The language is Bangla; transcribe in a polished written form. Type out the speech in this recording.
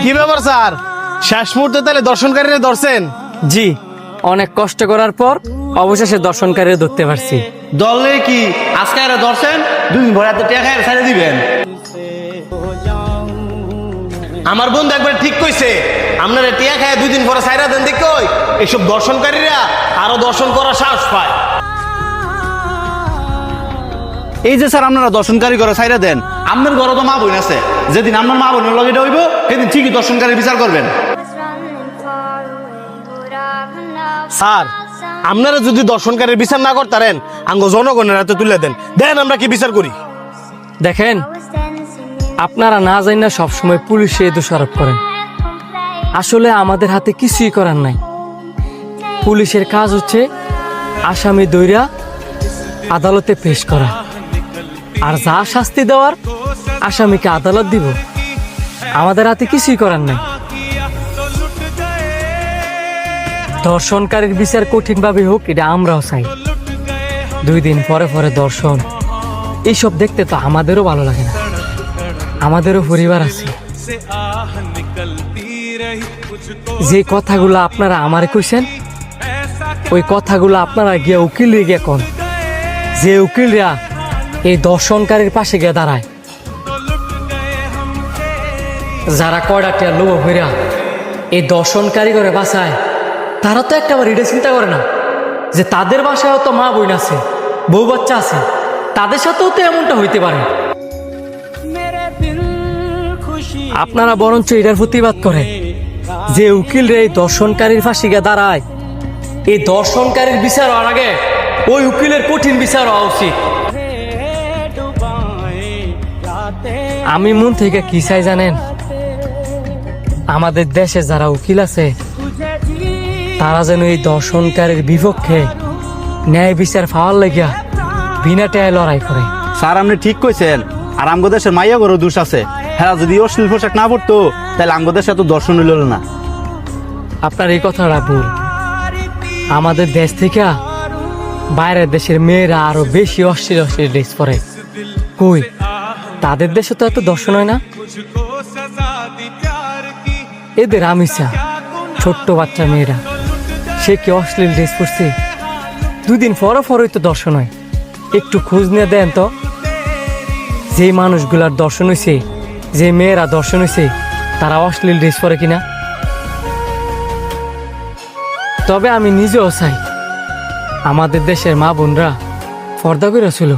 কি ব্যাপার স্যার, শেষ মুহূর্তে তাহলে দর্শনকারীরা ধরছেন? জি, অনেক কষ্ট করার পর অবশেষে দর্শনকারীরা ধরতে পারছি। দলে কি আজকে এরা ধরছেন, 2 দিন ভরে টাকা খায় ছেড়ে দিবেন? আমার বন্ধু একবার ঠিক কইছে, আপনারা টিয়া খায় 2 দিন পরে সাইরা দেন দেখো এইসব দর্শনকারীরা আরো দর্শন করার সাহস পায়। এই যে স্যার আপনারা দর্শনকারী করে ছাইরা দেন, আপনার ঘরে তো মা বোন আছে, যেদিন আপনার মা বোনের লগে হইব সেদিন ঠিকই দর্শনকারী বিচার করবেন। স্যার, আপনারা যদি দর্শনকারীর বিচার না করতারেন আঙ্গ জনগণের হাতে তুলে দেন, দেন আমরা কি বিচার করি। দেখেন, আপনারা না জানি না সবসময় পুলিশে দোষারোপ করেন। আসলে আমাদের হাতে কিছুই করার নাই। পুলিশের কাজ হচ্ছে আসামি দইরা আদালতে পেশ করা, আর যা শাস্তি দেওয়ার আসামিকে আদালত দিব। আমাদের হাতে কিছুই করার নাই। দর্শনকারীর বিচার কঠিন ভাবে হোক, এটা আমরাও চাই। 2 দিন পরে পরে দর্শন, এইসব দেখতে তো আমাদেরও ভালো লাগে না। আমাদেরও পরিবার আছে। যে কথাগুলো আপনারা আমারে কইছেন, ওই কথাগুলো আপনারা গিয়া উকিল গিয়া কন, যে উকিলরা এই দর্শনকারীর পাশে গিয়ে দাঁড়ায়। যারা কয়ডাটিয়া লোভ হইরা এই দর্শনকারী করে বাসায়, তারা তো একটাবার এটা চিন্তা করে না যে তাদের বাসায়ও তো মা বোন আছে, বউ বাচ্চা আছে, তাদের সাথেও তো এমনটা হইতে পারে। আপনারা বরঞ্চ এটার প্রতিবাদ করে যে উকিলরা এই দর্শনকারীর ফাঁসি গিয়ে দাঁড়ায়, এই দর্শনকারীর বিচার হওয়ার আগে ওই উকিলের কঠিন বিচার হওয়া উচিত। আমি মন থেকে কি চাই জানেন? আমাদের দেশে যারা উকিল আছে তারা যেন এই দর্শনকারীর বিপক্ষে ন্যায় বিচার পাওয়ার লাগিয়া বিনা টায় লড়াই করে। স্যার আপনি ঠিক কইছেন, আর আমগো দেশের মাইয়া বড় দোষ আছে। হ্যাঁ, যদি অশ্লীল পোশাক না পড়তো তাহলে আমগো দেশে এত দর্শন হইল না। আপনার এই কথাটা ভুল। আমাদের দেশ থেকে বাইরের দেশের মেয়েরা আরো বেশি অশ্লীল অশ্লীল ড্রেস পরে। কই, তাদের দেশে তো এত দর্শন হয় না। এদের আমিষা ছোট্ট বাচ্চা মেয়েরা, সে কি অশ্লীল ড্রেস পরছে? 2 দিন পরই তো দর্শন হয়। একটু খোঁজ নিয়ে দেন তো, যে মানুষগুলার দর্শন হয়েছে, যে মেয়েরা দর্শন হয়েছে, তারা অশ্লীল ড্রেস পরে কিনা। তবে আমি নিজেও চাই আমাদের দেশের মা বোনরা পর্দা করে ছিল।